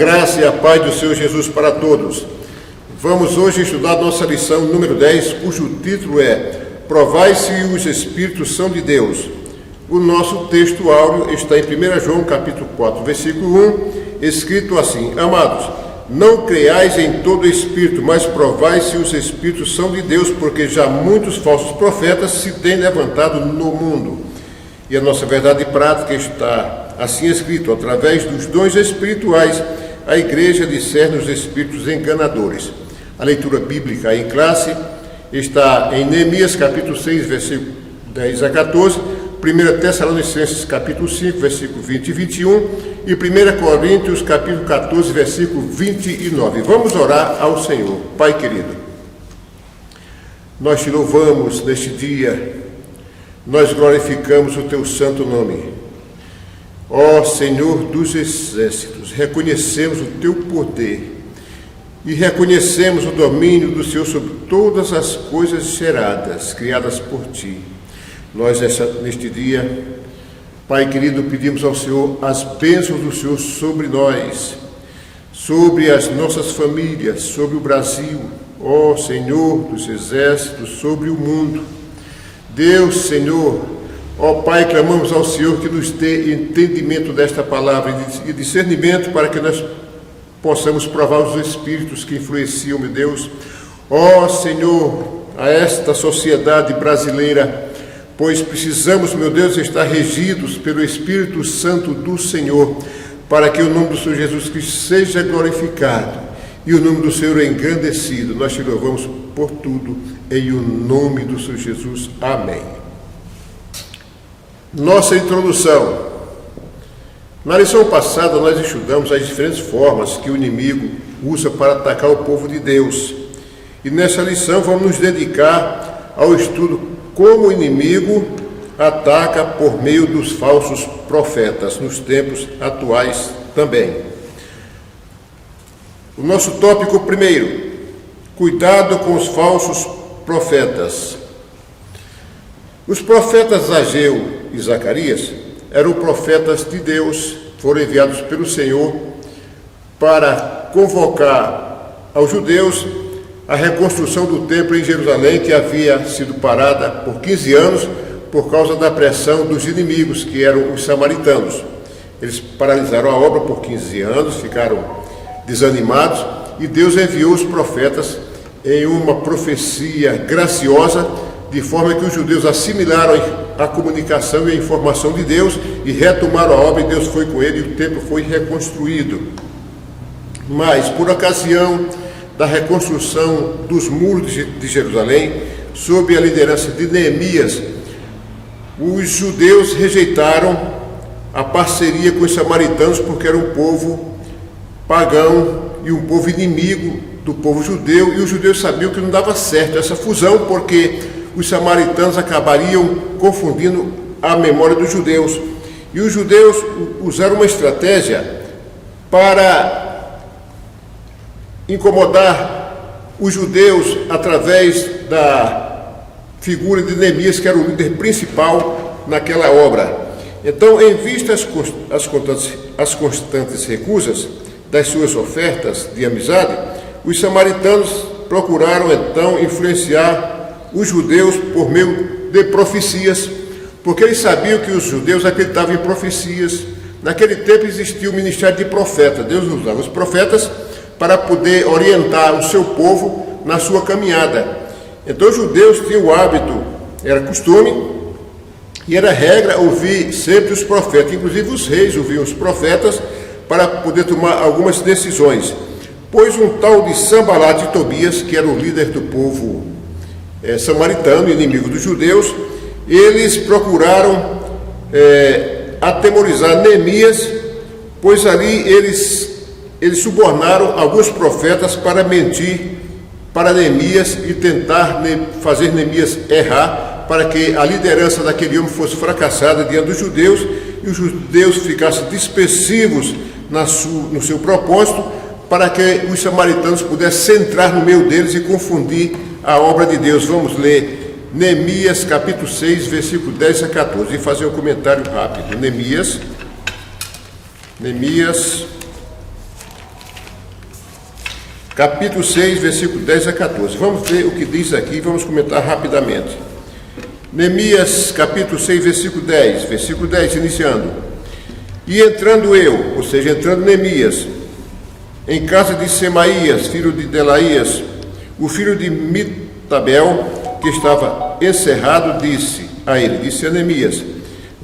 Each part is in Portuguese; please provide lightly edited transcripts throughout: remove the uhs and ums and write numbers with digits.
graça e a paz do Senhor Jesus para todos. Vamos hoje estudar nossa lição número 10, cujo título é Provai se os Espíritos são de Deus. O nosso texto áureo está em 1 João capítulo 4, versículo 1, escrito assim: Amados, não creiais em todo Espírito, mas provai se os Espíritos são de Deus, porque já muitos falsos profetas se têm levantado no mundo. E a nossa verdade prática está assim escrito: através dos dons espirituais, a igreja discerne os espíritos enganadores. A leitura bíblica em classe está em Neemias capítulo 6, versículo 10 a 14, 1 Tessalonicenses capítulo 5, versículo 20 e 21 e 1 Coríntios capítulo 14, versículo 29. Vamos orar ao Senhor. Pai querido, nós te louvamos neste dia, nós glorificamos o teu santo nome. Ó Senhor dos exércitos, reconhecemos o teu poder e reconhecemos o domínio do Senhor sobre todas as coisas geradas, criadas por ti. Nós, neste dia, Pai querido, pedimos ao Senhor as bênçãos do Senhor sobre nós, sobre as nossas famílias, sobre o Brasil, ó Senhor dos exércitos, sobre o mundo. Deus, Senhor, ó Pai, clamamos ao Senhor que nos dê entendimento desta palavra e discernimento para que nós possamos provar os espíritos que influenciam, meu Deus. Ó Senhor, a esta sociedade brasileira, pois precisamos, meu Deus, estar regidos pelo Espírito Santo do Senhor, para que o nome do Senhor Jesus Cristo seja glorificado e o nome do Senhor engrandecido. Nós te louvamos por tudo, em o nome do Senhor Jesus. Amém. Nossa introdução. Na lição passada nós estudamos as diferentes formas que o inimigo usa para atacar o povo de Deus. E nessa lição vamos nos dedicar ao estudo como o inimigo ataca por meio dos falsos profetas, nos tempos atuais também. O nosso tópico primeiro: cuidado com os falsos profetas. Os profetas Ageu e Zacarias eram profetas de Deus, foram enviados pelo Senhor para convocar aos judeus a reconstrução do templo em Jerusalém, que havia sido parada por 15 anos por causa da pressão dos inimigos, que eram os samaritanos. Eles paralisaram a obra por 15 anos, ficaram desanimados, e Deus enviou os profetas em uma profecia graciosa, de forma que os judeus assimilaram a comunicação e a informação de Deus e retomaram a obra, e Deus foi com ele e o templo foi reconstruído. Mas, por ocasião da reconstrução dos muros de Jerusalém, sob a liderança de Neemias, os judeus rejeitaram a parceria com os samaritanos, porque era um povo pagão e um povo inimigo do povo judeu, e os judeus sabiam que não dava certo essa fusão, porque os samaritanos acabariam confundindo a memória dos judeus. E os judeus usaram uma estratégia para incomodar os judeus através da figura de Neemias, que era o líder principal naquela obra. Então, em vista as constantes recusas das suas ofertas de amizade, os samaritanos procuraram então influenciar os judeus por meio de profecias, porque eles sabiam que os judeus acreditavam em profecias. Naquele tempo existia o ministério de profeta. Deus usava os profetas para poder orientar o seu povo na sua caminhada. Então os judeus tinham o hábito, era costume e era regra ouvir sempre os profetas. Inclusive os reis ouviam os profetas para poder tomar algumas decisões. Pois um tal de Sambalate e Tobias, que era o líder do povo samaritano, inimigo dos judeus, eles procuraram atemorizar Neemias, pois ali eles subornaram alguns profetas para mentir para Neemias e tentar fazer Neemias errar, para que a liderança daquele homem fosse fracassada diante dos judeus e os judeus ficassem dispersivos no seu propósito, para que os samaritanos pudessem entrar no meio deles e confundir a obra de Deus. Vamos ler Neemias capítulo 6, versículo 10 a 14 e fazer um comentário rápido. Neemias capítulo 6, versículo 10 a 14. Vamos ver o que diz aqui e vamos comentar rapidamente. Neemias, capítulo 6, versículo 10, iniciando. E entrando eu, ou seja, entrando Neemias, em casa de Semaías, filho de Delaías, o filho de Mitabel, que estava encerrado, disse a Neemias: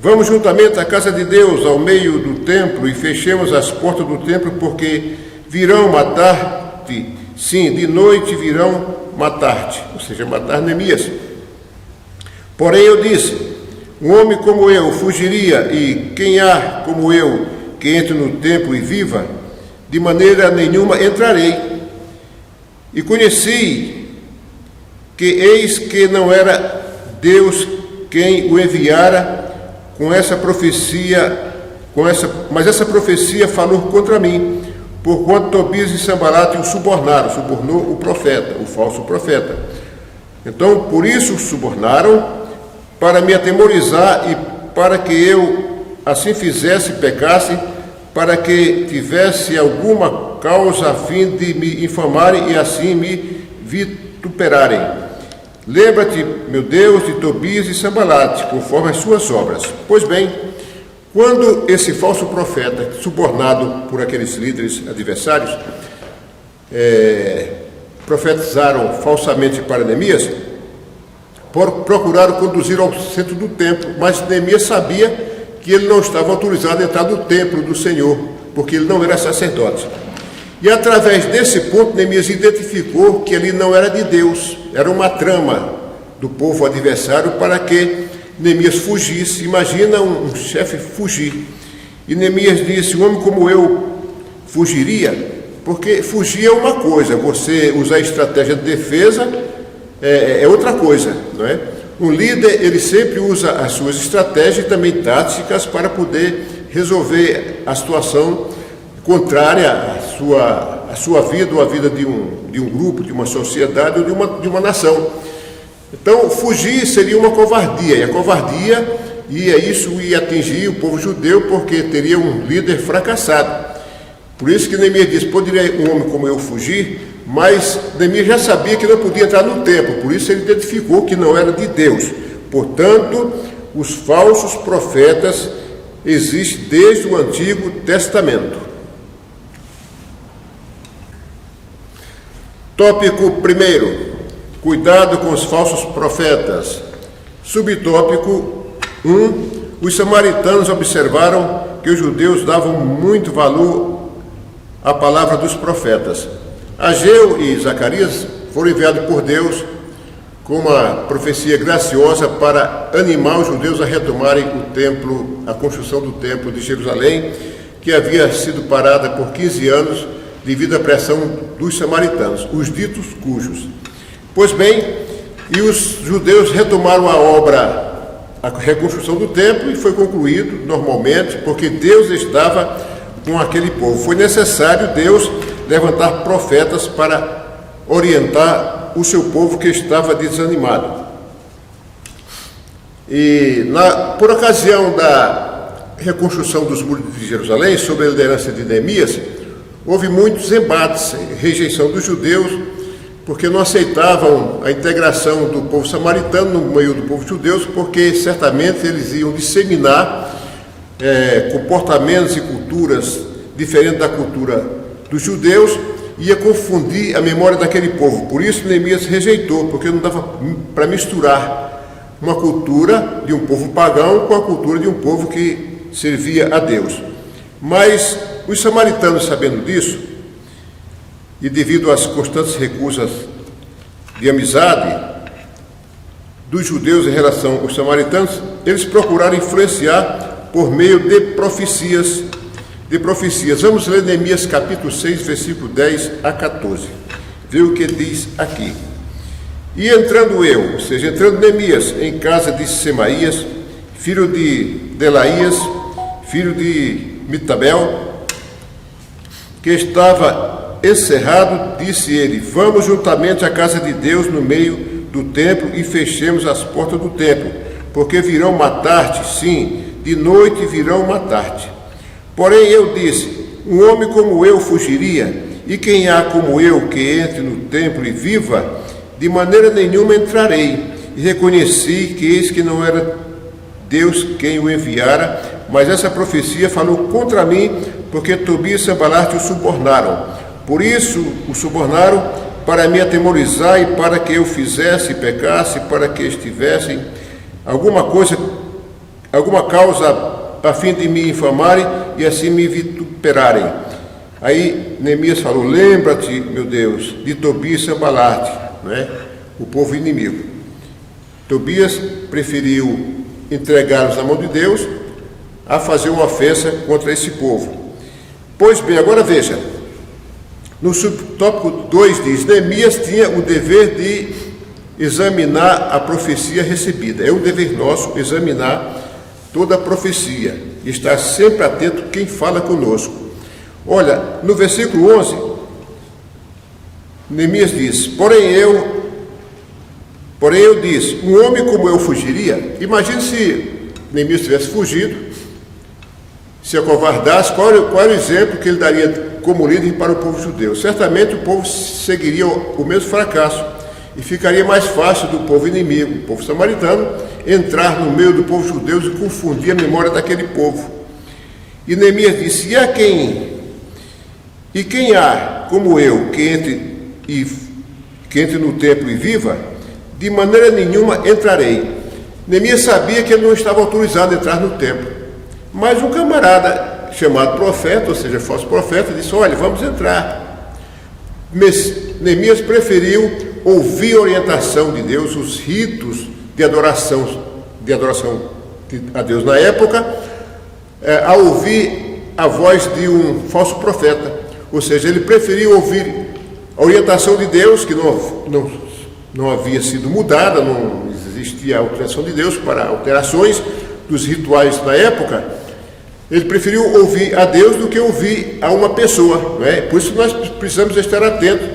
vamos juntamente à casa de Deus, ao meio do templo, e fechemos as portas do templo, porque virão matar-te. Sim, de noite virão matar-te, ou seja, matar Neemias. Porém eu disse: um homem como eu fugiria, e quem há como eu que entre no templo e viva? De maneira nenhuma entrarei. E conheci que eis que não era Deus quem o enviara com essa profecia, mas essa profecia falou contra mim, porquanto Tobias e Sambalate o subornou o profeta, o falso profeta. Então, por isso o subornaram, para me atemorizar e para que eu assim fizesse e pecasse, para que tivesse alguma causa a fim de me infamarem e assim me vituperarem. Lembra-te, meu Deus, de Tobias e Sambalate, conforme as suas obras. Pois bem, quando esse falso profeta, subornado por aqueles líderes adversários, profetizaram falsamente para Neemias, procuraram conduzir ao centro do templo, mas Neemias sabia que ele não estava autorizado a entrar no templo do Senhor, porque ele não era sacerdote. E através desse ponto, Neemias identificou que ele não era de Deus, era uma trama do povo adversário para que Neemias fugisse. Imagina um chefe fugir. E Neemias disse: um homem como eu fugiria, porque fugir é uma coisa, você usar estratégia de defesa é outra coisa, não é? Um líder, ele sempre usa as suas estratégias e também táticas para poder resolver a situação contrária à sua vida ou à vida de um grupo, de uma sociedade ou de uma nação. Então, fugir seria uma covardia, e a covardia ia atingir o povo judeu, porque teria um líder fracassado. Por isso que Neemias diz: poderia um homem como eu fugir? Mas Neemias já sabia que não podia entrar no templo, por isso ele identificou que não era de Deus. Portanto, os falsos profetas existem desde o Antigo Testamento. Tópico 1: cuidado com os falsos profetas. Subtópico 1: os samaritanos observaram que os judeus davam muito valor à palavra dos profetas. Ageu e Zacarias foram enviados por Deus com uma profecia graciosa para animar os judeus a retomarem o templo, a construção do templo de Jerusalém, que havia sido parada por 15 anos devido à pressão dos samaritanos, os ditos cujos. Pois bem, e os judeus retomaram a obra, a reconstrução do templo, e foi concluído normalmente, porque Deus estava com aquele povo. Foi necessário Deus levantar profetas para orientar o seu povo que estava desanimado. E por ocasião da reconstrução dos muros de Jerusalém, sob a liderança de Neemias, houve muitos embates, rejeição dos judeus, porque não aceitavam a integração do povo samaritano no meio do povo judeu, porque certamente eles iam disseminar comportamentos e culturas diferentes da cultura dos judeus, ia confundir a memória daquele povo. Por isso Neemias rejeitou, porque não dava para misturar uma cultura de um povo pagão com a cultura de um povo que servia a Deus. Mas os samaritanos, sabendo disso, e devido às constantes recusas de amizade dos judeus em relação aos samaritanos, eles procuraram influenciar por meio de profecias. Vamos ler Neemias capítulo 6, versículo 10 a 14. Vê o que diz aqui. E entrando eu, ou seja, entrando Neemias em casa de Semaías, filho de Delaías, filho de Mitabel, que estava encerrado, disse ele: vamos juntamente à casa de Deus no meio do templo e fechemos as portas do templo, porque virão matar-te, sim, de noite virão matar-te. Porém eu disse: um homem como eu fugiria, E quem há como eu que entre no templo e viva, de maneira nenhuma entrarei. E reconheci que eis que não era Deus quem o enviara, mas essa profecia falou contra mim, porque Tobias e Sanbalate o subornaram. Por isso o subornaram para me atemorizar e para que eu fizesse e pecasse, para que estivessem alguma causa a fim de me infamarem e assim me vituperarem. Aí Neemias falou: lembra-te, meu Deus, de Tobias e Sanbalate, né? O povo inimigo. Tobias preferiu entregá-los na mão de Deus a fazer uma ofensa contra esse povo. Pois bem, agora veja, no subtópico 2 diz: Neemias tinha o dever de examinar a profecia recebida. É um dever nosso examinar toda a profecia, estar sempre atento quem fala conosco. Olha, no versículo 11, Neemias diz: Porém eu disse, um homem como eu fugiria? Imagine se Neemias tivesse fugido, se acovardasse, qual era o exemplo que ele daria como líder para o povo judeu? Certamente o povo seguiria o mesmo fracasso e ficaria mais fácil do povo inimigo, o povo samaritano, entrar no meio do povo judeu e confundir a memória daquele povo. E Neemias disse: E quem há como eu que entre no templo e viva? De maneira nenhuma entrarei. Neemias sabia que ele não estava autorizado a entrar no templo, mas um camarada chamado profeta, ou seja, falso profeta, disse: olha, vamos entrar. Neemias preferiu ouvir a orientação de Deus, os ritos de adoração a Deus na época, a ouvir a voz de um falso profeta. Ou seja, ele preferiu ouvir a orientação de Deus, que não havia sido mudada, não existia a autorização de Deus para alterações dos rituais na época. Ele preferiu ouvir a Deus do que ouvir a uma pessoa, não é? Por isso nós precisamos estar atentos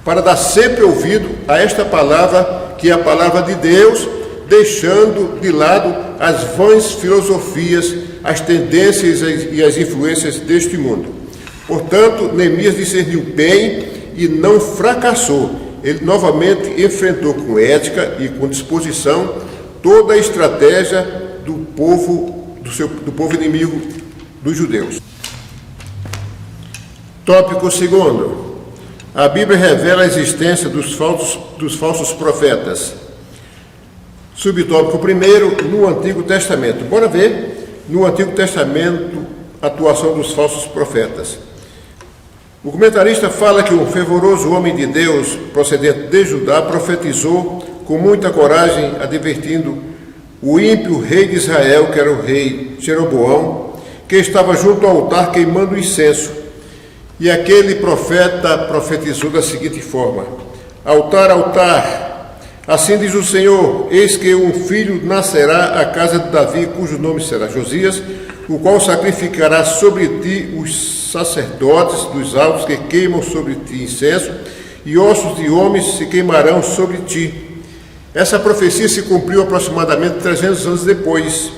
para dar sempre ouvido a esta palavra, que é a palavra de Deus, deixando de lado as vãs filosofias, as tendências e as influências deste mundo. Portanto, Neemias discerniu bem e não fracassou. Ele novamente enfrentou com ética e com disposição toda a estratégia do povo inimigo dos judeus. Tópico 2. A Bíblia revela a existência dos falsos profetas. Subtópico 1, no Antigo Testamento. Bora ver no Antigo Testamento a atuação dos falsos profetas. O comentarista fala que um fervoroso homem de Deus, procedente de Judá, profetizou com muita coragem, advertindo o ímpio rei de Israel, que era o rei Jeroboão, que estava junto ao altar queimando incenso. E aquele profeta profetizou da seguinte forma: altar, altar, assim diz o Senhor, eis que um filho nascerá à casa de Davi, cujo nome será Josias, o qual sacrificará sobre ti os sacerdotes dos altos que queimam sobre ti incenso, e ossos de homens se queimarão sobre ti. Essa profecia se cumpriu aproximadamente 300 anos depois.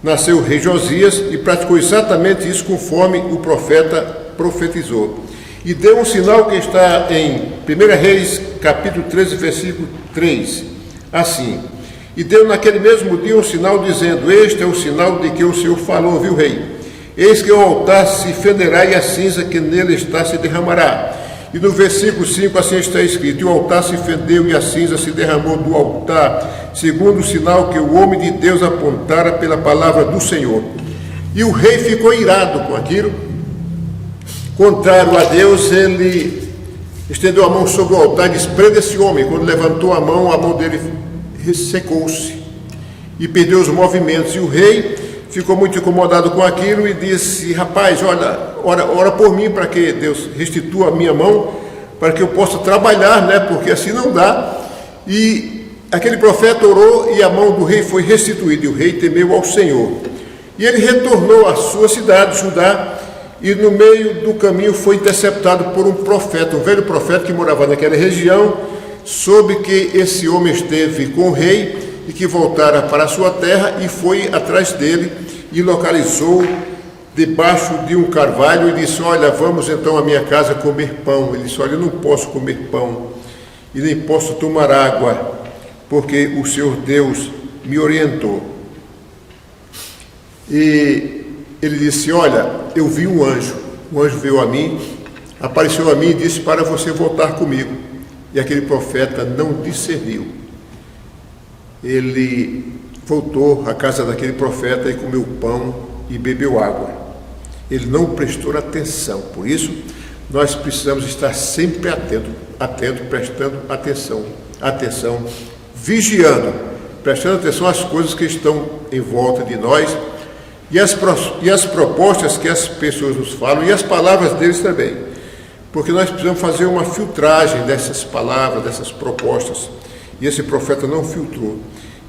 Nasceu o rei Josias e praticou exatamente isso conforme o profeta profetizou. E deu um sinal que está em 1 Reis, capítulo 13, versículo 3. Assim: e deu naquele mesmo dia um sinal, dizendo: este é o sinal de que o Senhor falou, viu, rei? Eis que o altar se fenderá e a cinza que nele está se derramará. E no versículo 5 assim está escrito: e o altar se fendeu e a cinza se derramou do altar, segundo o sinal que o homem de Deus apontara pela palavra do Senhor. E o rei ficou irado com aquilo. Contrário a Deus, ele estendeu a mão sobre o altar e disse: prenda esse homem. Quando levantou a mão dele ressecou-se e perdeu os movimentos. E o rei ficou muito incomodado com aquilo e disse: rapaz, ora por mim para que Deus restitua a minha mão, para que eu possa trabalhar, né? Porque assim não dá. E aquele profeta orou e a mão do rei foi restituída, e o rei temeu ao Senhor. E ele retornou à sua cidade, Judá, e no meio do caminho foi interceptado por um profeta, um velho profeta que morava naquela região, soube que esse homem esteve com o rei e que voltara para a sua terra, e foi atrás dele e localizou debaixo de um carvalho e disse: olha, vamos então à minha casa comer pão. Ele disse: olha, eu não posso comer pão e nem posso tomar água, porque o Senhor Deus me orientou. E ele disse: olha, eu vi um anjo veio a mim, apareceu a mim e disse para você voltar comigo. E aquele profeta não discerniu. Ele voltou à casa daquele profeta e comeu pão e bebeu água. Ele não prestou atenção. Por isso, nós precisamos estar sempre atento, prestando atenção, vigiando, prestando atenção às coisas que estão em volta de nós e as propostas que as pessoas nos falam e as palavras deles também. Porque nós precisamos fazer uma filtragem dessas palavras, dessas propostas. E esse profeta não filtrou.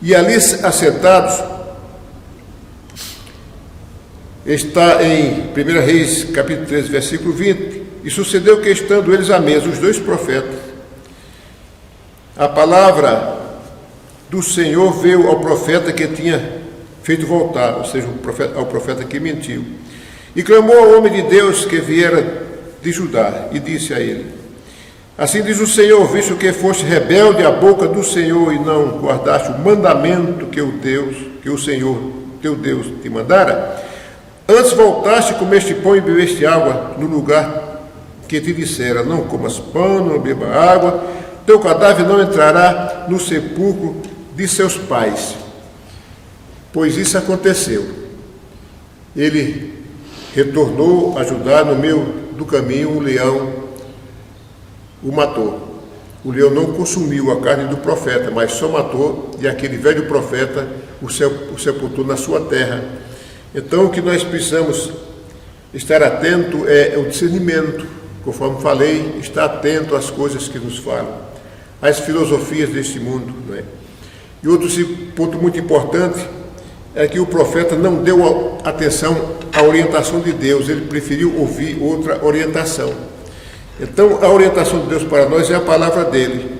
E ali assentados, está em 1 Reis, capítulo 13, versículo 20. E sucedeu que, estando eles à mesa, os dois profetas, a palavra do Senhor veio ao profeta que tinha feito voltar, ou seja, ao profeta que mentiu. E clamou ao homem de Deus que viera de Judá, e disse a ele: assim diz o Senhor, visto que foste rebelde à boca do Senhor e não guardaste o mandamento que o Senhor teu Deus te mandara, antes voltaste, comeste pão e bebeste água no lugar que te dissera: não comas pão, não beba água, teu cadáver não entrará no sepulcro de seus pais. Pois isso aconteceu. Ele retornou a Judá, no meio do caminho o leão o matou. O leão não consumiu a carne do profeta, mas só matou, e aquele velho profeta o sepultou na sua terra. Então, o que nós precisamos estar atento é o discernimento, conforme falei, estar atento às coisas que nos falam, às filosofias deste mundo, não é? E outro ponto muito importante é que o profeta não deu atenção à orientação de Deus, ele preferiu ouvir outra orientação. Então, a orientação de Deus para nós é a palavra dele,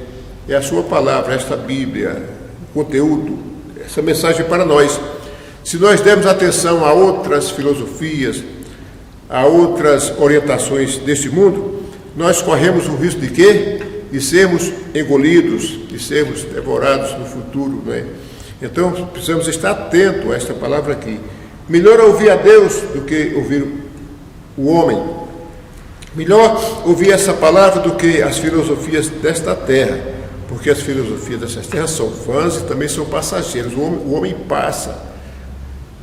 é a sua palavra, esta Bíblia, o conteúdo, essa mensagem para nós. Se nós dermos atenção a outras filosofias, a outras orientações deste mundo, nós corremos o risco de quê? De sermos engolidos, de sermos devorados no futuro, não é? Então, precisamos estar atentos a esta palavra aqui. Melhor ouvir a Deus do que ouvir o homem. Melhor ouvir essa palavra do que as filosofias desta terra, porque as filosofias dessas terras são vãs e também são passageiras. O homem passa.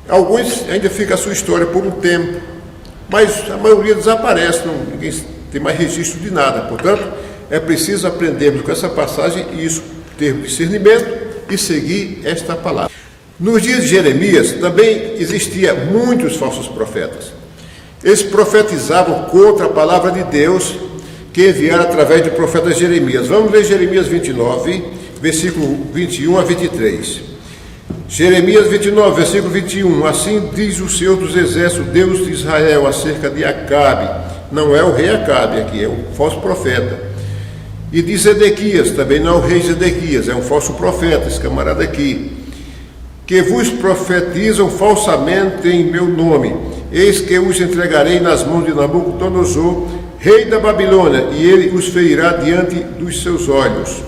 Alguns ainda ficam a sua história por um tempo, mas a maioria desaparece, ninguém tem mais registro de nada. Portanto, é preciso aprendermos com essa passagem e isso, ter discernimento e seguir esta palavra. Nos dias de Jeremias também existia muitos falsos profetas. Eles profetizavam contra a palavra de Deus que enviaram através do profeta Jeremias. Vamos ler Jeremias 29, versículo 21 a 23. Jeremias 29, versículo 21. Assim diz o Senhor dos Exércitos, Deus de Israel, acerca de Acabe. Não é o rei Acabe aqui, é um falso profeta. E de Zedequias, também não é o rei Zedequias, é um falso profeta, esse camarada aqui, que vos profetizam falsamente em meu nome. Eis que os entregarei nas mãos de Nabucodonosor, rei da Babilônia, e ele os ferirá diante dos seus olhos.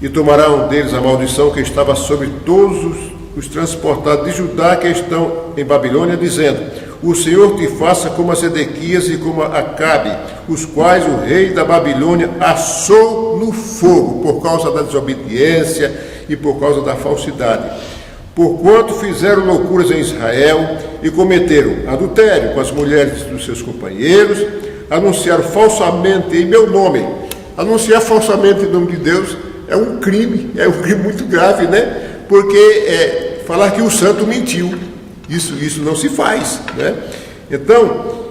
E tomarão deles a maldição que estava sobre todos os transportados de Judá que estão em Babilônia, dizendo: o Senhor te faça como a Zedequias e como a Acabe, os quais o rei da Babilônia assou no fogo, por causa da desobediência e por causa da falsidade. Porquanto fizeram loucuras em Israel e cometeram adultério com as mulheres dos seus companheiros, anunciaram falsamente em meu nome. Anunciar falsamente em nome de Deus é um crime muito grave, né? Porque falar que o santo mentiu, isso não se faz, né? Então,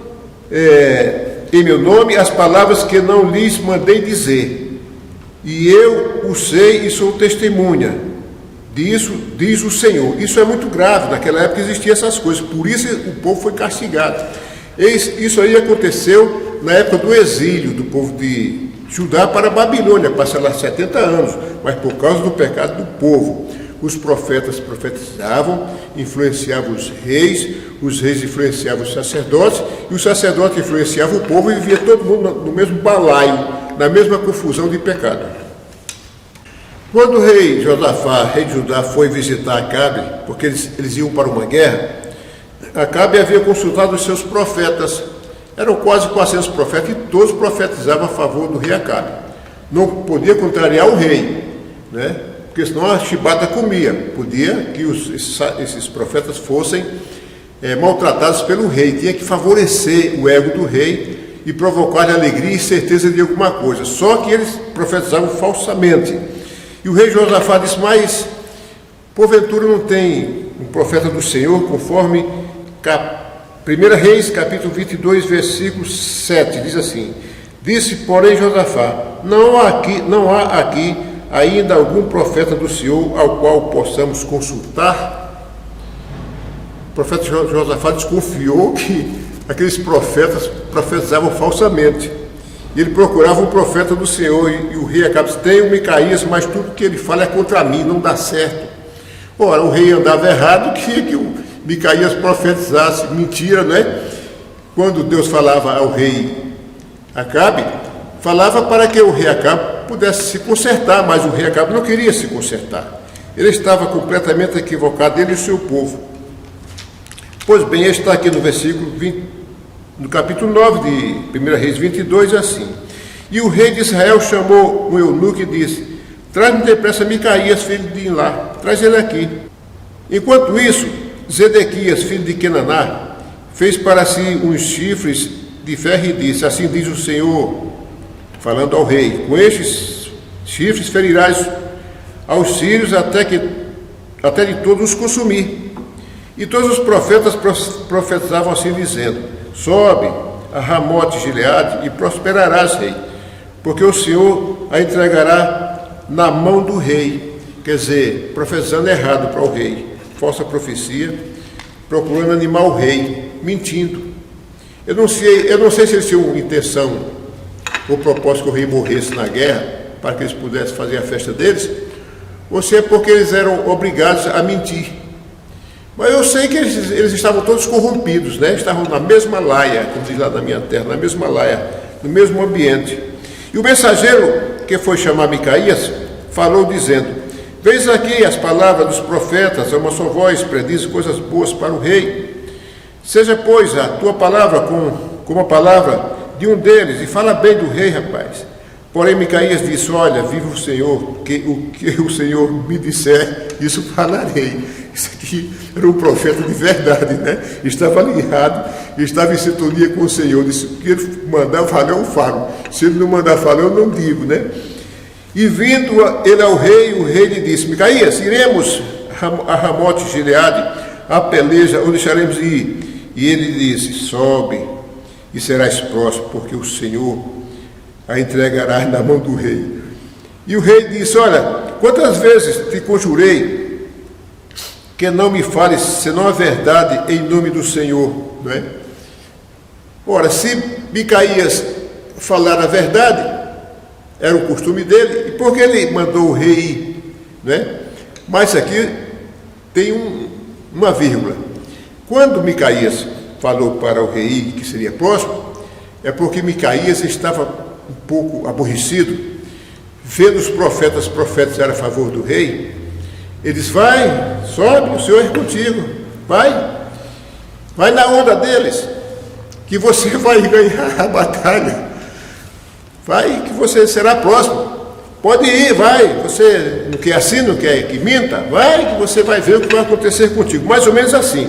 em meu nome, as palavras que não lhes mandei dizer, e eu o sei e sou testemunha disso, diz o Senhor. Isso é muito grave, naquela época existiam essas coisas, por isso o povo foi castigado. Isso aí aconteceu na época do exílio do povo de Judá para a Babilônia, passaram lá 70 anos, mas por causa do pecado do povo. Os profetas profetizavam, influenciavam os reis, os reis influenciavam os sacerdotes, e os sacerdotes influenciavam o povo, e vivia todo mundo no mesmo balaio, na mesma confusão de pecado. Quando o rei Josafá, rei de Judá, foi visitar Acabe, porque eles iam para uma guerra, Acabe havia consultado os seus profetas. Eram quase 400 profetas, e todos profetizavam a favor do rei Acabe. Não podia contrariar o rei, né? Porque senão a chibata comia. Podia que esses profetas fossem maltratados pelo rei. Tinha que favorecer o ego do rei e provocar alegria e certeza de alguma coisa. Só que eles profetizavam falsamente. E o rei Josafá disse: mas porventura não tem um profeta do Senhor, conforme 1 Reis, capítulo 22, versículo 7, diz assim: disse, porém, Josafá: não há aqui ainda algum profeta do Senhor ao qual possamos consultar? O profeta Josafá desconfiou que aqueles profetas profetizavam falsamente. Ele procurava um profeta do Senhor, e o rei Acabe disse: tem o Micaías, mas tudo que ele fala é contra mim, não dá certo. Ora, o rei andava errado, queria que o Micaías profetizasse mentira, não é? Quando Deus falava ao rei Acabe, falava para que o rei Acabe pudesse se consertar, mas o rei Acabe não queria se consertar. Ele estava completamente equivocado, ele e o seu povo. Pois bem, está aqui no versículo 20, no capítulo 9 de 1 Reis 22, assim: e o rei de Israel chamou um eunuco e disse: traz-me depressa Micaías, filho de Imlá, traz ele aqui. Enquanto isso, Zedequias, filho de Kenaná, fez para si uns chifres de ferro e disse: assim diz o Senhor, falando ao rei: com estes chifres ferirás aos sírios até de todos os consumir. E todos os profetas profetizavam assim, dizendo: sobe a Ramote Gileade e prosperarás, rei, porque o Senhor a entregará na mão do rei. Quer dizer, profetizando errado para o rei, falsa profecia, procurando animar o rei, mentindo. Eu não sei se eles tinham intenção ou propósito que o rei morresse na guerra, para que eles pudessem fazer a festa deles, ou se é porque eles eram obrigados a mentir. Mas eu sei que eles estavam todos corrompidos, né? Estavam na mesma laia, como diz lá na minha terra, na mesma laia, no mesmo ambiente. E o mensageiro que foi chamar Micaías falou dizendo: vês aqui as palavras dos profetas, é uma só voz, prediz coisas boas para o rei. Seja, pois, a tua palavra como a palavra de um deles, e fala bem do rei, rapaz. Porém, Micaías disse: olha, vive o Senhor, que o que o Senhor me disser, isso falarei. Isso aqui era um profeta de verdade, né? Estava alinhado, estava em sintonia com o Senhor. Disse: o que ele mandar falar, eu falo. Se ele não mandar falar, eu não digo, né? E vindo ele ao rei, o rei lhe disse: Micaías, iremos a Ramote Gileade, a peleja, ou deixaremos ir? E ele disse: sobe e serás próspero, porque o Senhor a entregará na mão do rei. E o rei disse: olha, quantas vezes te conjurei que não me fales senão a verdade em nome do Senhor, não é? Ora, se Micaías falar a verdade, era o costume dele, e por que ele mandou o rei ir, não é? Mas aqui tem uma vírgula. Quando Micaías falou para o rei que seria próximo, é porque Micaías estava um pouco aborrecido, vendo os profetas profetizar a favor do rei. Ele diz: vai, sobe, o Senhor é contigo, vai na onda deles, que você vai ganhar a batalha, vai que você será próximo, pode ir, vai, você não quer assim, não quer que minta, vai que você vai ver o que vai acontecer contigo, mais ou menos assim.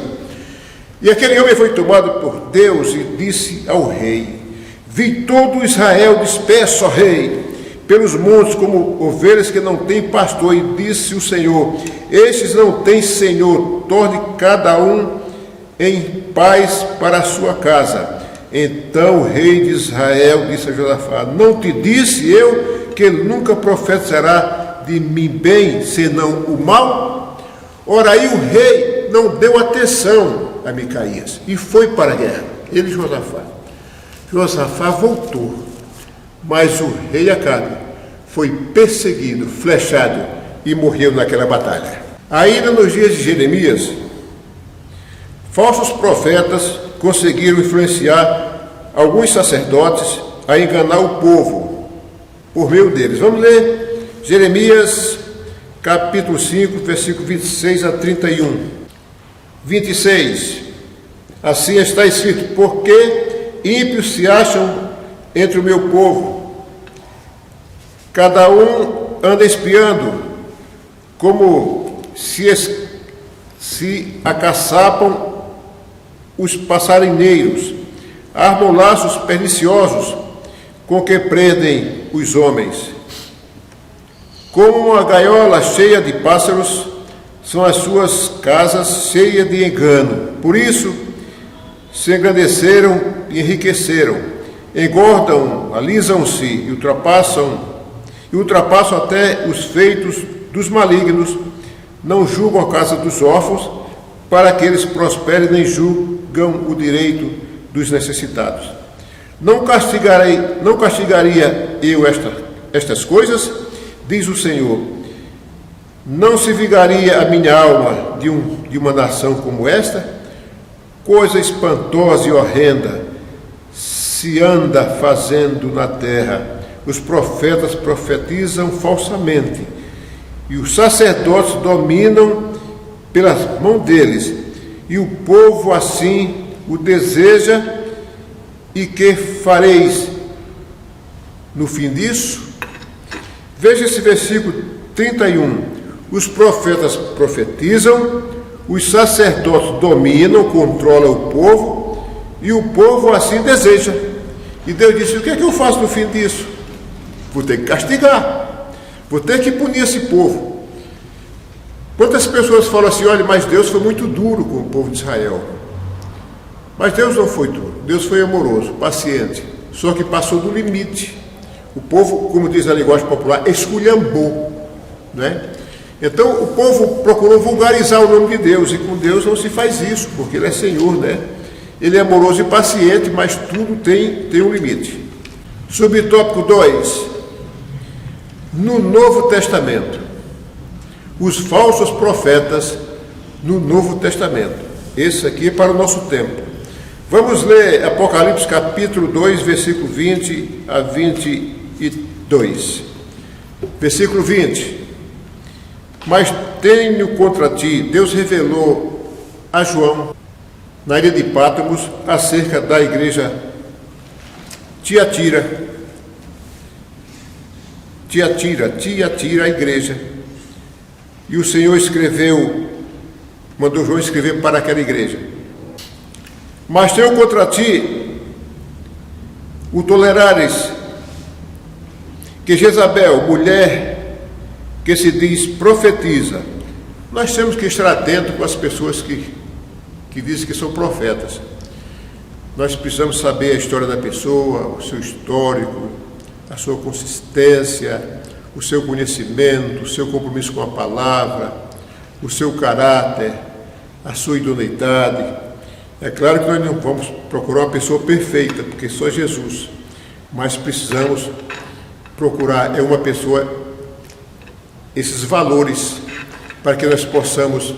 E aquele homem foi tomado por Deus e disse ao rei: vi todo Israel disperso, ó rei, pelos montes como ovelhas que não têm pastor, e disse o Senhor: estes não têm senhor, torne cada um em paz para a sua casa. Então o rei de Israel disse a Josafá: não te disse eu que ele nunca profetizará de mim bem, senão o mal? Ora, aí o rei não deu atenção a Micaías e foi para a guerra, ele e Josafá. Josafá voltou, mas o rei Acabe foi perseguido, flechado e morreu naquela batalha. Ainda nos dias de Jeremias, Falsos profetas conseguiram influenciar alguns sacerdotes a enganar o povo por meio deles. Vamos ler Jeremias capítulo 5, versículo 26 a 31. 26. Assim está escrito: porque ímpios se acham entre o meu povo, cada um anda espiando, como se acaçapam os passarinheiros, armam laços perniciosos com que prendem os homens. Como uma gaiola cheia de pássaros, são as suas casas cheias de engano. Por isso, se engrandeceram e enriqueceram, engordam, alisam-se e ultrapassam até os feitos dos malignos, não julgam a casa dos órfãos, para que eles prosperem, nem julgam o direito dos necessitados. Não castigaria eu estas coisas, diz o Senhor. Não se vingaria a minha alma de uma nação como esta? Coisa espantosa e horrenda se anda fazendo na terra. Os profetas profetizam falsamente, e os sacerdotes dominam pelas mãos deles, e o povo assim o deseja. E que fareis no fim disso? Veja esse versículo 31. Os profetas profetizam, os sacerdotes dominam, controlam o povo, e o povo assim deseja. E Deus disse: o que é que eu faço no fim disso? Vou ter que castigar, vou ter que punir esse povo. Quantas pessoas falam assim: olha, mas Deus foi muito duro com o povo de Israel. Mas Deus não foi duro, Deus foi amoroso, paciente, só que passou do limite. O povo, como diz a linguagem popular, esculhambou, né? Então o povo procurou vulgarizar o nome de Deus, e com Deus não se faz isso, porque Ele é Senhor, né? Ele é amoroso e paciente, mas tudo tem um limite. Subtópico 2. No Novo Testamento. Os falsos profetas no Novo Testamento. Esse aqui é para o nosso tempo. Vamos ler Apocalipse capítulo 2, versículo 20 a 22. Versículo 20. Mas tenho contra ti, Deus revelou a João, na ilha de Pátmos, acerca da igreja Tiatira, a igreja. E o Senhor mandou João escrever para aquela igreja. Mas tenho contra ti o tolerares que Jezabel, mulher que se diz profetiza. Nós temos que estar atentos com as pessoas que dizem que são profetas. Nós precisamos saber a história da pessoa, o seu histórico, a sua consistência, o seu conhecimento, o seu compromisso com a palavra, o seu caráter, a sua idoneidade. É claro que nós não vamos procurar uma pessoa perfeita, porque só Jesus, mas precisamos procurar uma pessoa, esses valores, para que nós possamos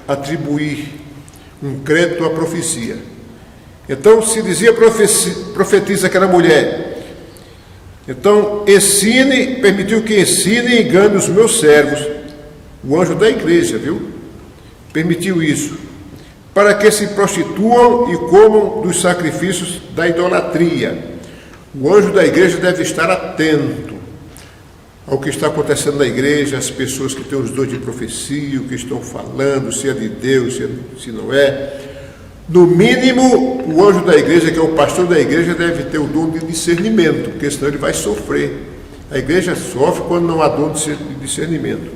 atribuir um crédito à profecia. Então, se dizia profetiza aquela mulher, então permitiu que ensine e engane os meus servos, o anjo da igreja, viu? Permitiu isso, para que se prostituam e comam dos sacrifícios da idolatria. O anjo da igreja deve estar atento ao que está acontecendo na igreja, as pessoas que têm os dons de profecia, o que estão falando, se é de Deus, se não é. No mínimo, o anjo da igreja, que é o pastor da igreja, deve ter o dom de discernimento, porque senão ele vai sofrer. A igreja sofre quando não há dom de discernimento.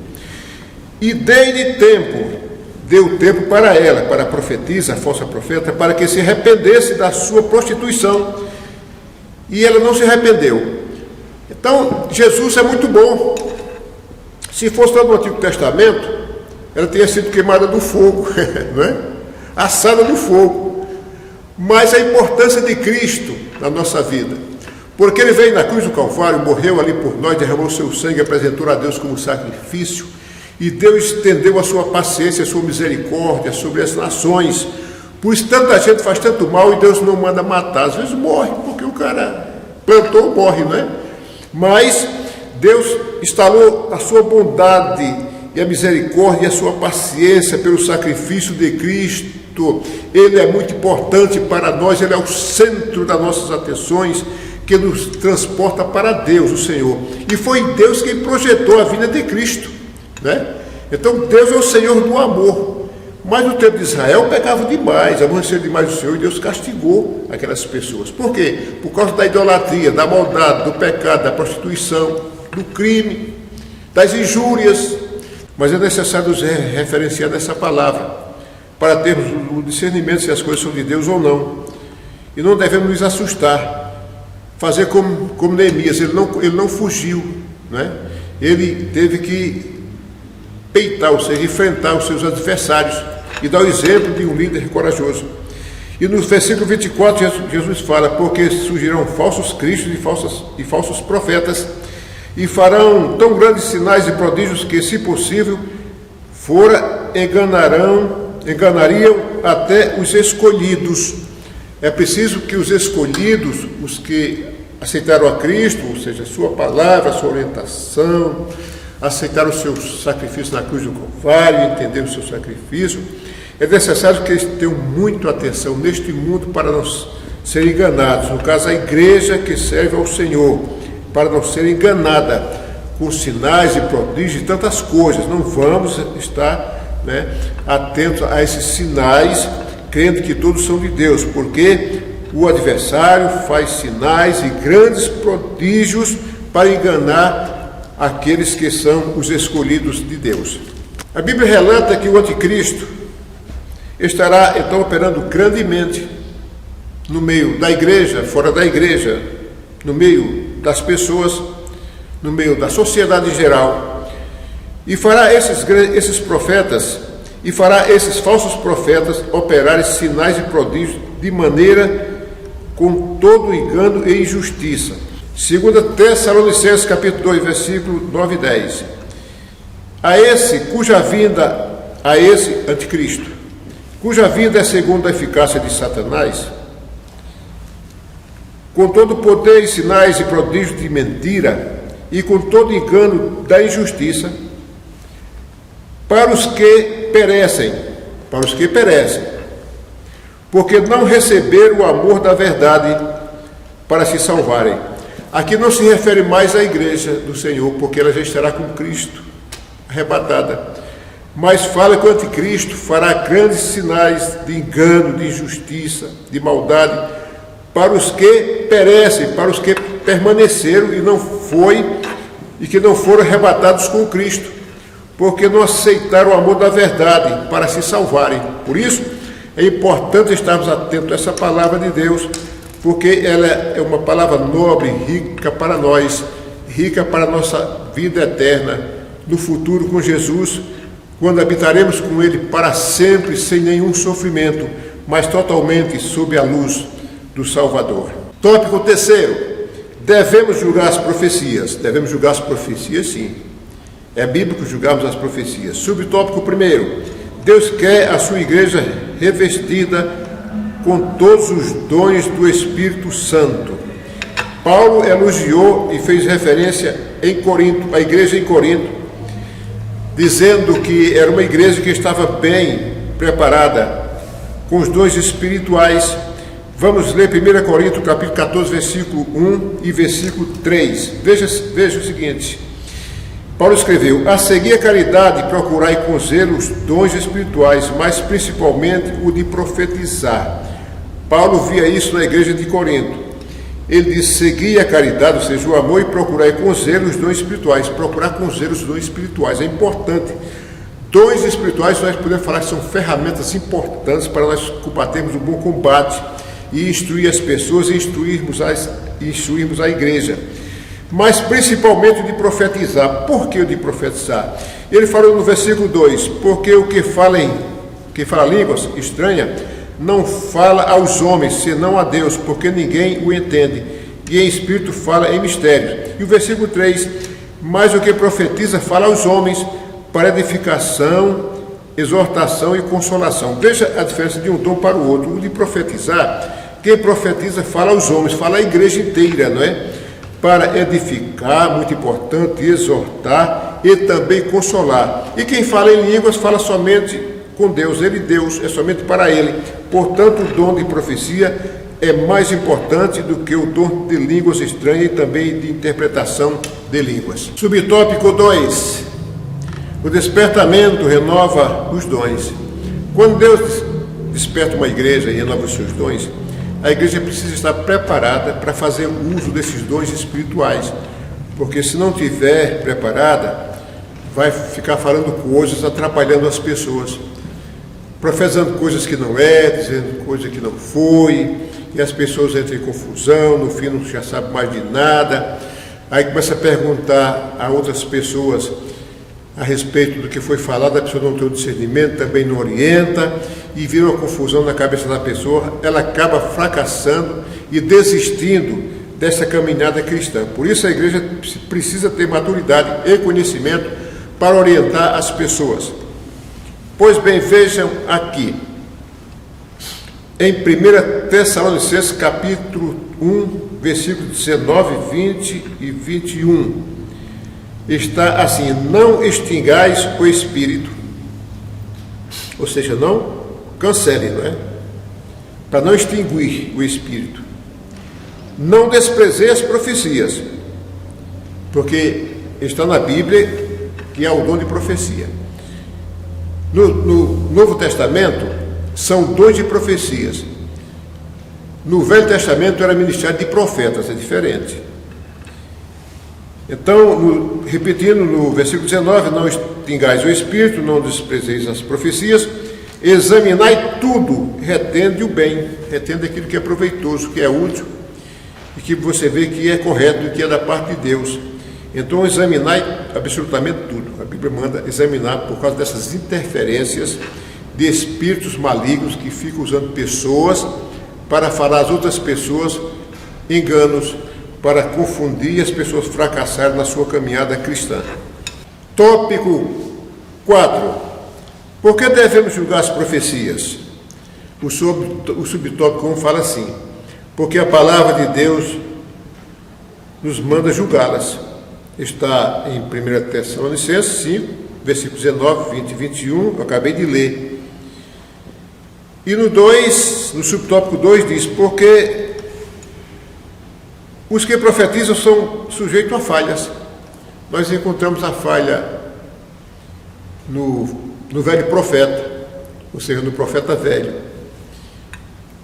E deu tempo para ela, para a profetisa, a falsa profeta, para que se arrependesse da sua prostituição. E ela não se arrependeu. Então, Jesus é muito bom. Se fosse lá no Antigo Testamento, ela teria sido queimada no fogo, não é? Assada no fogo. Mas a importância de Cristo na nossa vida, porque Ele veio na cruz do Calvário, morreu ali por nós, derramou seu sangue, apresentou a Deus como sacrifício, e Deus estendeu a sua paciência, a sua misericórdia sobre as nações, Por isso tanta gente faz tanto mal e Deus não manda matar. Às vezes morre, porque o cara plantou, morre, não é? Mas Deus instalou a sua bondade e a misericórdia e a sua paciência pelo sacrifício de Cristo. Ele é muito importante para nós, ele é o centro das nossas atenções, que nos transporta para Deus, o Senhor. E foi Deus quem projetou a vinda de Cristo, né? Então Deus é o Senhor do amor. Mas no tempo de Israel pecava demais, aborreceram demais o Senhor, e Deus castigou aquelas pessoas. Por quê? Por causa da idolatria, da maldade, do pecado, da prostituição, do crime, das injúrias. Mas é necessário nos referenciar nessa palavra, para termos o discernimento se as coisas são de Deus ou não. E não devemos nos assustar, fazer como Neemias, ele não fugiu, né? Ele teve que peitar, ou seja, enfrentar os seus adversários e dar o exemplo de um líder corajoso. E no versículo 24, Jesus fala: porque surgirão falsos cristos e falsos profetas, e farão tão grandes sinais e prodígios que, se possível, enganariam até os escolhidos. É preciso que os escolhidos, os que aceitaram a Cristo, ou seja, a sua palavra, a sua orientação, aceitaram o seu sacrifício na cruz do Calvário, entenderam o seu sacrifício, é necessário que eles tenham muito atenção neste mundo para não serem enganados. No caso, a igreja que serve ao Senhor, para não ser enganada com sinais e prodígios e tantas coisas. Não vamos estar, atentos a esses sinais, crendo que todos são de Deus, porque o adversário faz sinais e grandes prodígios para enganar aqueles que são os escolhidos de Deus. A Bíblia relata que o anticristo estará então operando grandemente no meio da igreja, fora da igreja, no meio das pessoas, no meio da sociedade em geral, e fará esses profetas, e fará esses falsos profetas operarem sinais e prodígios de maneira com todo engano e injustiça. 2 Tessalonicenses capítulo 2, versículo 9 e 10. A esse anticristo, cuja vinda é segundo a eficácia de Satanás, com todo poder e sinais e prodígios de mentira, e com todo engano da injustiça, para os que perecem, porque não receberam o amor da verdade para se salvarem. Aqui não se refere mais à igreja do Senhor, porque ela já estará com Cristo, arrebatada. Mas fala que o anticristo fará grandes sinais de engano, de injustiça, de maldade, para os que perecem, para os que permaneceram e que não foram arrebatados com Cristo, porque não aceitaram o amor da verdade para se salvarem. Por isso, é importante estarmos atentos a essa palavra de Deus, porque ela é uma palavra nobre, rica para nós, rica para a nossa vida eterna, no futuro com Jesus, quando habitaremos com Ele para sempre, sem nenhum sofrimento, mas totalmente sob a luz do Salvador. Tópico 3: devemos julgar as profecias. Devemos julgar as profecias, sim. É bíblico julgarmos as profecias. Subtópico 1: Deus quer a sua igreja revestida com todos os dons do Espírito Santo. Paulo elogiou e fez referência em Corinto, a igreja em Corinto, dizendo que era uma igreja que estava bem preparada com os dons espirituais. Vamos ler 1 Coríntios capítulo 14, versículo 1 e versículo 3. Veja o seguinte: Paulo escreveu: a seguir a caridade, procurai com zelo os dons espirituais, mas principalmente o de profetizar. Paulo via isso na igreja de Corinto. Ele disse: segui a caridade, ou seja, o amor, e procurai com zelo os dons espirituais. Procurar com zelo os dons espirituais é importante. Dons espirituais, nós podemos falar que são ferramentas importantes para nós combatermos o bom combate e instruir as pessoas e instruirmos a igreja. Mas principalmente o de profetizar. Por que o de profetizar? Ele falou no versículo 2: porque o que fala línguas estranhas não fala aos homens, senão a Deus, porque ninguém o entende, e em espírito fala em mistérios. E o versículo 3: mas o que profetiza fala aos homens para edificação exortação e consolação. Veja a diferença de um dom para o outro. O de profetizar, quem profetiza fala aos homens, fala à igreja inteira, não é? Para edificar, muito importante, exortar e também consolar. E quem fala em línguas fala somente com Deus, Deus, é somente para ele. Portanto, o dom de profecia é mais importante do que o dom de línguas estranhas e também de interpretação de línguas. Subtópico 2. O despertamento renova os dons. Quando Deus desperta uma igreja e renova os seus dons, a igreja precisa estar preparada para fazer uso desses dons espirituais, porque se não estiver preparada, vai ficar falando coisas, atrapalhando as pessoas, profetizando coisas que não é, dizendo coisas que não foi, e as pessoas entram em confusão, no fim não já sabe mais de nada, aí começa a perguntar a outras pessoas a respeito do que foi falado, a pessoa não tem o discernimento, também não orienta, e vira uma confusão na cabeça da pessoa, ela acaba fracassando e desistindo dessa caminhada cristã. Por isso a igreja precisa ter maturidade e conhecimento para orientar as pessoas. Pois bem, vejam aqui, em 1 Tessalonicenses capítulo 1, versículos 19, 20 e 21, está assim: não extingais o Espírito, ou seja, não cancele, não é? Para não extinguir o Espírito. Não desprezei as profecias, porque está na Bíblia que há o dom de profecia. No Novo Testamento, são dons de profecias. No Velho Testamento era ministério de profetas, é diferente. Então, repetindo no versículo 19, não extingais o Espírito, não desprezeis as profecias, examinai tudo, retende o bem, retende aquilo que é proveitoso, que é útil, e que você vê que é correto e que é da parte de Deus. Então, examinai absolutamente tudo. A Bíblia manda examinar por causa dessas interferências de espíritos malignos que ficam usando pessoas para falar às outras pessoas enganos, para confundir e as pessoas fracassarem na sua caminhada cristã. Tópico 4. Por que devemos julgar as profecias? O subtópico 1 fala assim: porque a palavra de Deus nos manda julgá-las. Está em 1 Tessalonicenses 5, versículos 19, 20 e 21, eu acabei de ler. E no subtópico 2 diz: porque os que profetizam são sujeitos a falhas. Nós encontramos a falha no velho profeta, ou seja, no profeta velho,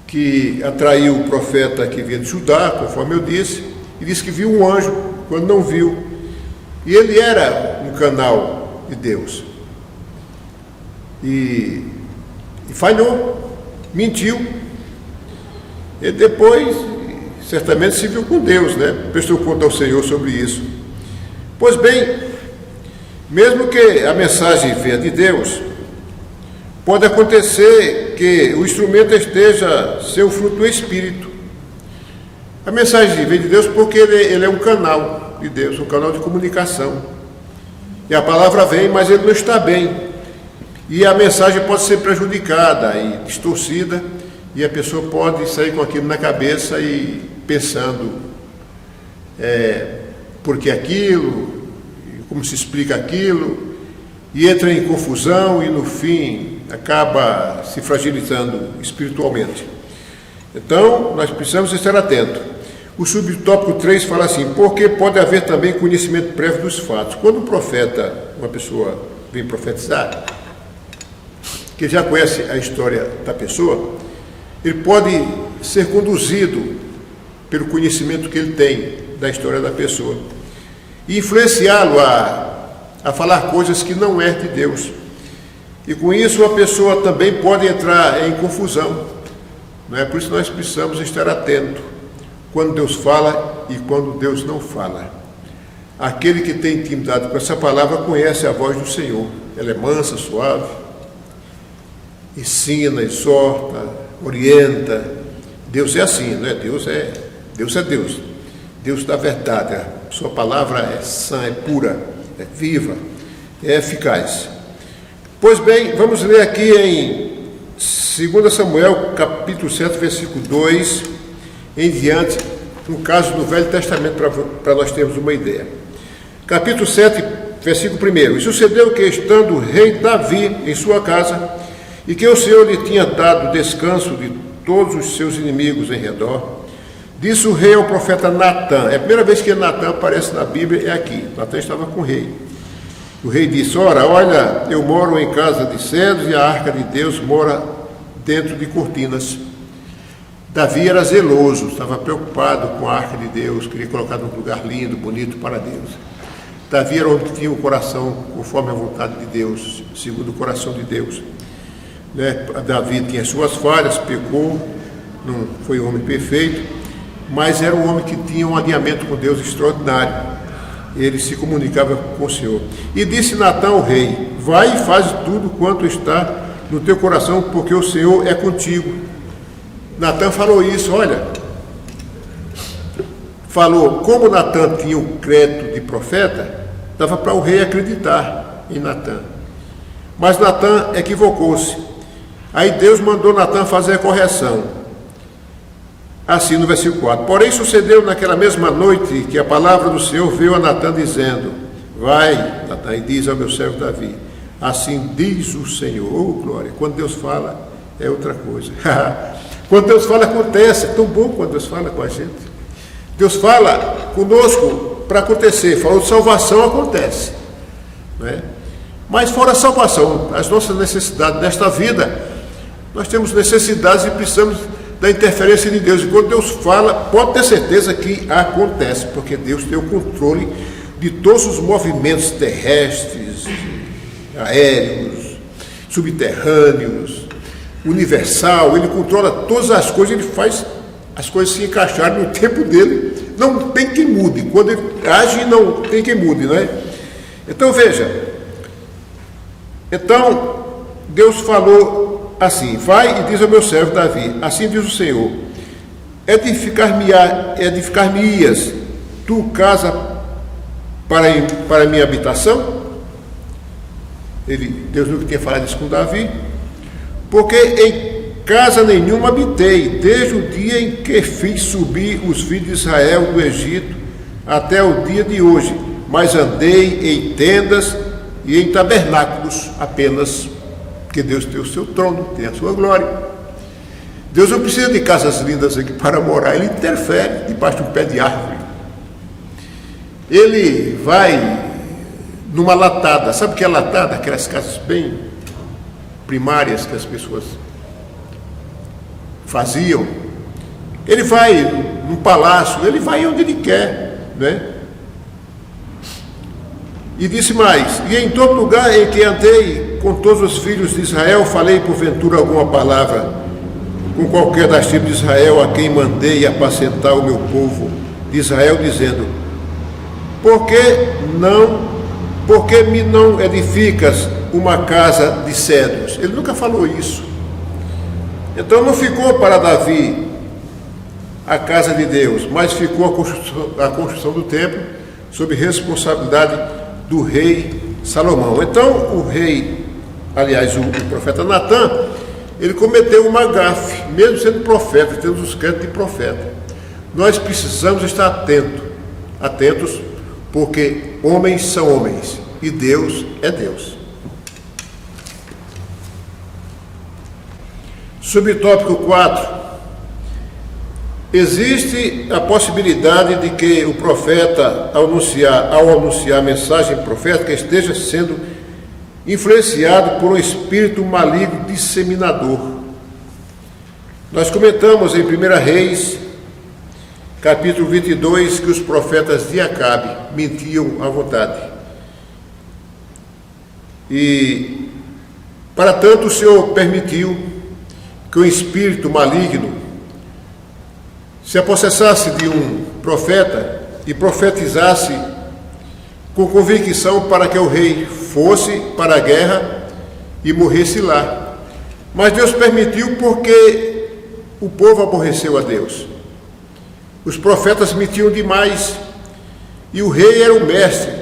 que atraiu o profeta que vinha de Judá, conforme eu disse, e disse que viu um anjo, quando não viu. E ele era um canal de Deus. E falhou, mentiu. E depois, certamente se viu com Deus, né? Prestou conta ao Senhor sobre isso. Pois bem, mesmo que a mensagem venha de Deus, pode acontecer que o instrumento esteja seu fruto do Espírito. A mensagem vem de Deus porque ele é um canal de Deus, um canal de comunicação. E a palavra vem, mas ele não está bem. E a mensagem pode ser prejudicada e distorcida, e a pessoa pode sair com aquilo na cabeça e pensando por que aquilo, como se explica aquilo, e entra em confusão e no fim acaba se fragilizando espiritualmente. Então, nós precisamos estar atentos. O subtópico 3 fala assim: porque pode haver também conhecimento prévio dos fatos. Quando um profeta, uma pessoa vem profetizar, que já conhece a história da pessoa, ele pode ser conduzido pelo conhecimento que ele tem da história da pessoa e influenciá-lo a falar coisas que não é de Deus. E com isso a pessoa também pode entrar em confusão. Não é? Por isso nós precisamos estar atentos quando Deus fala e quando Deus não fala. Aquele que tem intimidade com essa palavra conhece a voz do Senhor. Ela é mansa, suave, ensina, exorta, orienta. Deus é assim, não é? Deus é Deus. Deus da verdade. A sua palavra é sã, é pura, é viva, é eficaz. Pois bem, vamos ler aqui em 2 Samuel, capítulo 7, versículo 2, em diante, no caso do Velho Testamento, para nós termos uma ideia. Capítulo 7, versículo 1. E sucedeu que, estando o rei Davi em sua casa, e que o Senhor lhe tinha dado descanso de todos os seus inimigos em redor, disse o rei ao profeta Natã. É a primeira vez que Natã aparece na Bíblia, é aqui. Natã estava com o rei. O rei disse: ora, olha, eu moro em casa de cedros e a arca de Deus mora dentro de cortinas. Davi era zeloso, estava preocupado com a arca de Deus, queria colocar num lugar lindo, bonito para Deus. Davi era um homem que tinha o coração conforme a vontade de Deus, segundo o coração de Deus. Davi tinha suas falhas, pecou, não foi um homem perfeito, mas era um homem que tinha um alinhamento com Deus extraordinário. Ele se comunicava com o Senhor. E disse Natã ao rei: vai e faz tudo quanto está no teu coração, porque o Senhor é contigo. Natã falou isso, olha. Falou, como Natã tinha o crédito de profeta, dava para o rei acreditar em Natã. Mas Natã equivocou-se. Aí Deus mandou Natã fazer a correção. Assim no versículo 4. Porém sucedeu naquela mesma noite que a palavra do Senhor veio a Natã dizendo: vai, Natã, e diz ao meu servo Davi, assim diz o Senhor. Oh, glória, quando Deus fala é outra coisa. Quando Deus fala acontece, é tão bom quando Deus fala com a gente. Deus fala conosco para acontecer, falou de salvação, acontece, né? Mas fora a salvação, as nossas necessidades desta vida, nós temos necessidades e precisamos da interferência de Deus. E quando Deus fala, pode ter certeza que acontece, porque Deus tem o controle de todos os movimentos terrestres, aéreos, subterrâneos, universal. Ele controla todas as coisas, ele faz as coisas se encaixarem no tempo dele. Não tem quem mude. Quando ele age, não tem quem mude, não é? Então veja, então Deus falou assim: vai e diz ao meu servo Davi, assim diz o Senhor, edificar-me-ias tu casa para minha habitação? Deus nunca tinha falado isso com Davi, porque em casa nenhuma habitei, desde o dia em que fiz subir os filhos de Israel do Egito até o dia de hoje, mas andei em tendas e em tabernáculos apenas. Porque Deus tem o seu trono, tem a sua glória. Deus não precisa de casas lindas aqui para morar, ele interfere debaixo de um pé de árvore. Ele vai numa latada, sabe o que é latada? Aquelas casas bem primárias que as pessoas faziam. Ele vai num palácio, ele vai onde ele quer, né? E disse mais: e em todo lugar em que andei com todos os filhos de Israel, falei porventura alguma palavra com qualquer das tribos de Israel, a quem mandei apacentar o meu povo de Israel, dizendo: por que me não edificas uma casa de cedros? Ele nunca falou isso. Então não ficou para Davi a casa de Deus, mas ficou a construção do templo sob responsabilidade do rei Salomão. Então o profeta Natã, ele cometeu uma gafe, mesmo sendo profeta, tendo os créditos de profeta. Nós precisamos estar atentos, porque homens são homens e Deus é Deus. Subtópico 4. Existe a possibilidade de que o profeta, ao anunciar a mensagem profética, esteja sendo influenciado por um espírito maligno disseminador. Nós comentamos em 1 Reis, capítulo 22, que os profetas de Acabe mentiam à vontade. E, para tanto, o Senhor permitiu que o espírito maligno se apossessasse de um profeta e profetizasse com convicção para que o rei fosse para a guerra e morresse lá. Mas Deus permitiu porque o povo aborreceu a Deus. Os profetas mentiam demais e o rei era o mestre,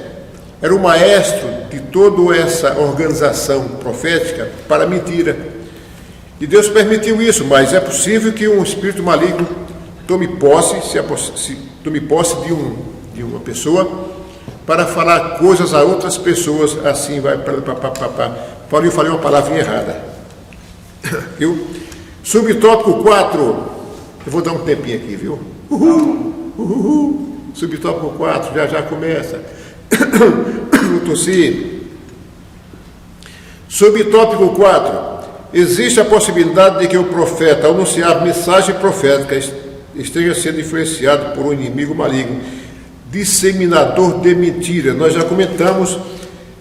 era o maestro de toda essa organização profética para a mentira. E Deus permitiu isso, mas é possível que um espírito maligno tome posse de uma pessoa para falar coisas a outras pessoas, assim vai. Falei uma palavrinha errada. Viu? Subtópico 4. Eu vou dar um tempinho aqui, viu? Subtópico 4, já começa. Vou tossir. Subtópico 4. Existe a possibilidade de que o profeta, ao anunciar mensagem profética, esteja sendo influenciado por um inimigo maligno, disseminador de mentira. Nós já comentamos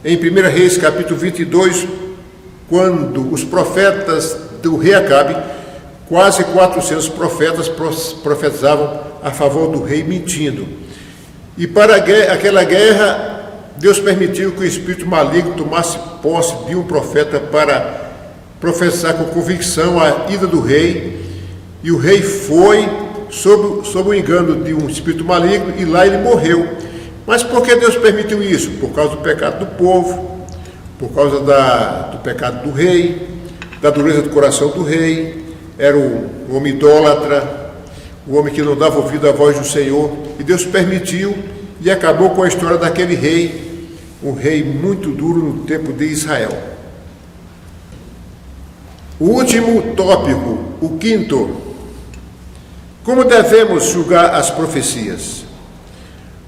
em 1 Reis, capítulo 22, quando os profetas do rei Acabe, quase 400 profetas profetizavam a favor do rei mentindo. E para aquela guerra, Deus permitiu que o espírito maligno tomasse posse de um profeta para profetizar com convicção a ida do rei, e o rei foi sob o engano de um espírito maligno, e lá ele morreu. Mas por que Deus permitiu isso? Por causa do pecado do povo, por causa do pecado do rei, da dureza do coração do rei. Era um homem idólatra, um homem que não dava ouvido à voz do Senhor, e Deus permitiu, e acabou com a história daquele rei, um rei muito duro no tempo de Israel. O último tópico, o quinto: como devemos julgar as profecias?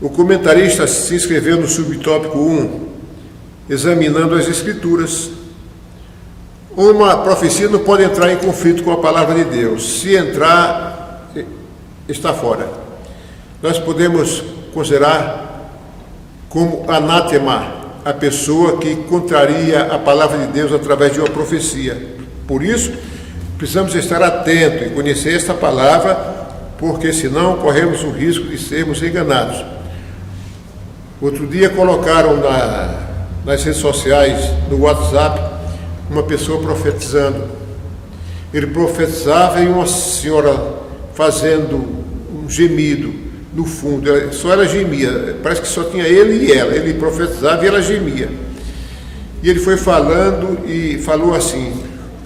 O comentarista se inscreveu no subtópico 1, examinando as Escrituras. Uma profecia não pode entrar em conflito com a palavra de Deus. Se entrar, está fora. Nós podemos considerar como anátema a pessoa que contraria a palavra de Deus através de uma profecia. Por isso, precisamos estar atentos e conhecer esta palavra, porque senão corremos o risco de sermos enganados. Outro dia colocaram nas redes sociais, no WhatsApp, uma pessoa profetizando. Ele profetizava e uma senhora fazendo um gemido no fundo. Só ela gemia, parece que só tinha ele e ela. Ele profetizava e ela gemia. E ele foi falando e falou assim: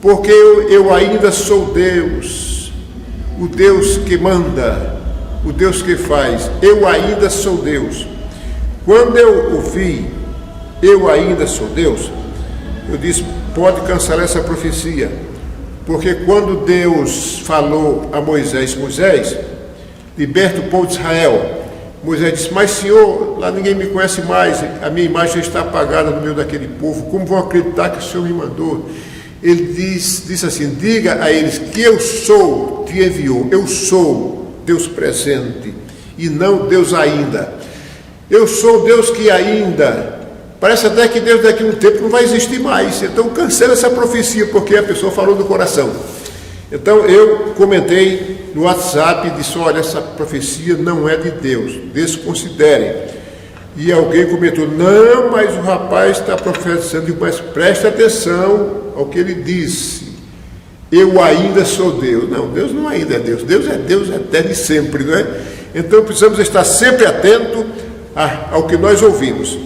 porque eu ainda sou Deus, o Deus que manda, o Deus que faz. Eu ainda sou Deus. Quando eu ouvi, eu ainda sou Deus, eu disse: pode cancelar essa profecia, porque quando Deus falou a Moisés, liberta o povo de Israel, Moisés disse: mas Senhor, lá ninguém me conhece mais, a minha imagem está apagada no meio daquele povo, como vão acreditar que o Senhor me mandou? Ele disse assim: diga a eles que eu sou, te enviou. Eu sou Deus presente e não Deus ainda. Eu sou Deus que ainda. Parece até que Deus daqui a um tempo não vai existir mais. Então cancela essa profecia, porque a pessoa falou do coração. Então eu comentei no WhatsApp e disse: olha, essa profecia não é de Deus, desconsiderem. E alguém comentou: não, mas o rapaz está profetizando. Mas preste atenção ao que ele disse: eu ainda sou Deus. Não, Deus não ainda é Deus. Deus é Deus eterno e sempre, não é? Então precisamos estar sempre atentos ao que nós ouvimos.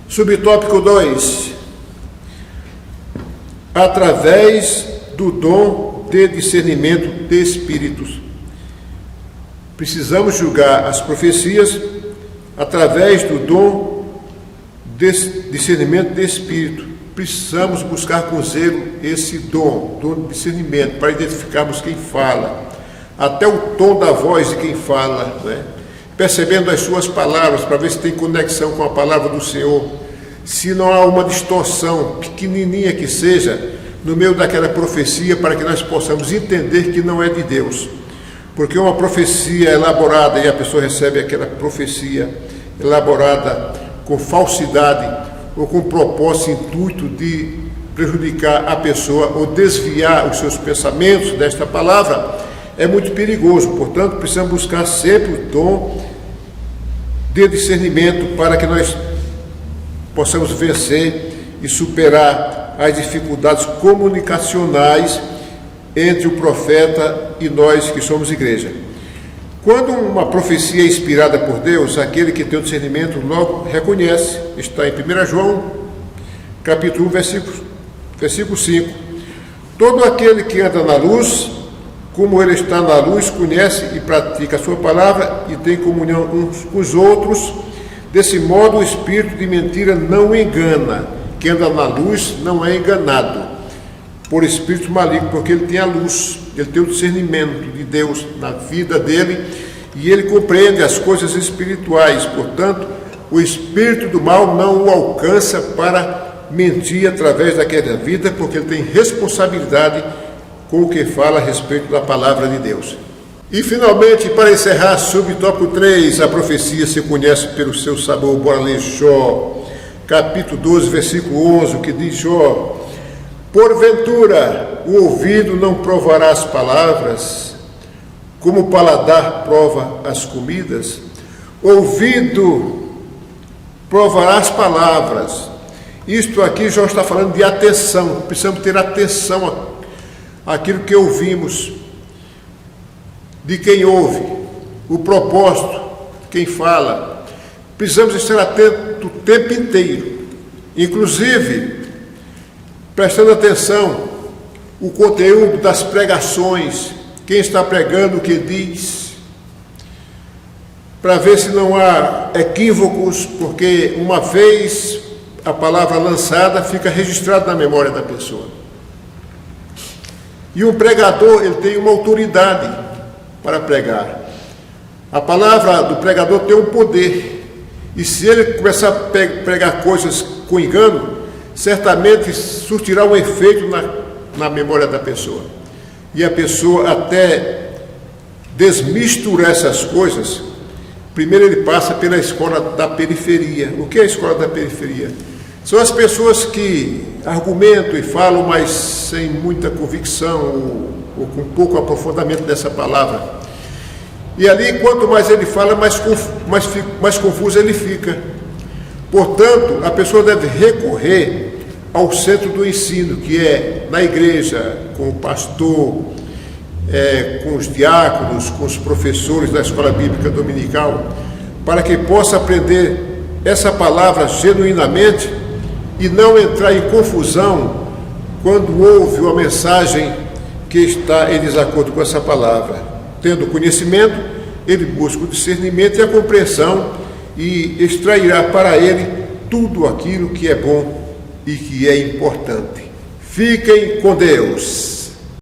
Subtópico 2: através do dom de discernimento de espíritos. Precisamos julgar as profecias através do dom de discernimento de espírito. Precisamos buscar com zelo esse dom de discernimento, para identificarmos quem fala, até o tom da voz de quem fala, né? Percebendo as suas palavras, para ver se tem conexão com a palavra do Senhor, se não há uma distorção, pequenininha que seja, no meio daquela profecia, para que nós possamos entender que não é de Deus. Porque uma profecia elaborada, e a pessoa recebe aquela profecia elaborada com falsidade, ou com propósito, intuito de prejudicar a pessoa, ou desviar os seus pensamentos desta palavra, é muito perigoso. Portanto, precisamos buscar sempre o dom de discernimento, para que nós possamos vencer e superar as dificuldades comunicacionais entre o profeta e nós que somos igreja. Quando uma profecia é inspirada por Deus, aquele que tem o discernimento logo reconhece. Está em 1 João, capítulo 1, versículo 5. Todo aquele que anda na luz, como ele está na luz, conhece e pratica a sua palavra e tem comunhão uns com os outros. Desse modo, o espírito de mentira não engana. Quem anda na luz não é enganado por espírito maligno, porque ele tem a luz, ele tem o discernimento de Deus na vida dele e ele compreende as coisas espirituais. Portanto, o espírito do mal não o alcança para mentir através daquela vida, porque ele tem responsabilidade com o que fala a respeito da palavra de Deus. E finalmente, para encerrar, subtópico 3, a profecia se conhece pelo seu sabor. Bora ler Jó, capítulo 12, versículo 11, o que diz Jó: porventura o ouvido não provará as palavras, como o paladar prova as comidas? Ouvido provará as palavras. Isto aqui Jó está falando de atenção. Precisamos ter atenção àquilo que ouvimos, de quem ouve, o propósito, quem fala. Precisamos estar atentos o tempo inteiro, inclusive prestando atenção o conteúdo das pregações, quem está pregando o que diz, para ver se não há equívocos, porque uma vez a palavra lançada fica registrada na memória da pessoa. E um pregador, ele tem uma autoridade para pregar. A palavra do pregador tem um poder, e se ele começar a pregar coisas com engano, certamente surtirá um efeito na memória da pessoa. E a pessoa, até desmisturar essas coisas, primeiro ele passa pela escola da periferia. O que é a escola da periferia? São as pessoas que argumentam e falam, mas sem muita convicção ou com pouco aprofundamento dessa palavra. E ali, quanto mais ele fala, mais confuso ele fica. Portanto, a pessoa deve recorrer ao centro do ensino, que é na igreja, com o pastor, com os diáconos, com os professores da escola bíblica dominical, para que possa aprender essa palavra genuinamente e não entrar em confusão quando ouve uma mensagem que está em desacordo com essa palavra. Tendo conhecimento, ele busca o discernimento e a compreensão e extrairá para ele tudo aquilo que é bom e que é importante. Fiquem com Deus.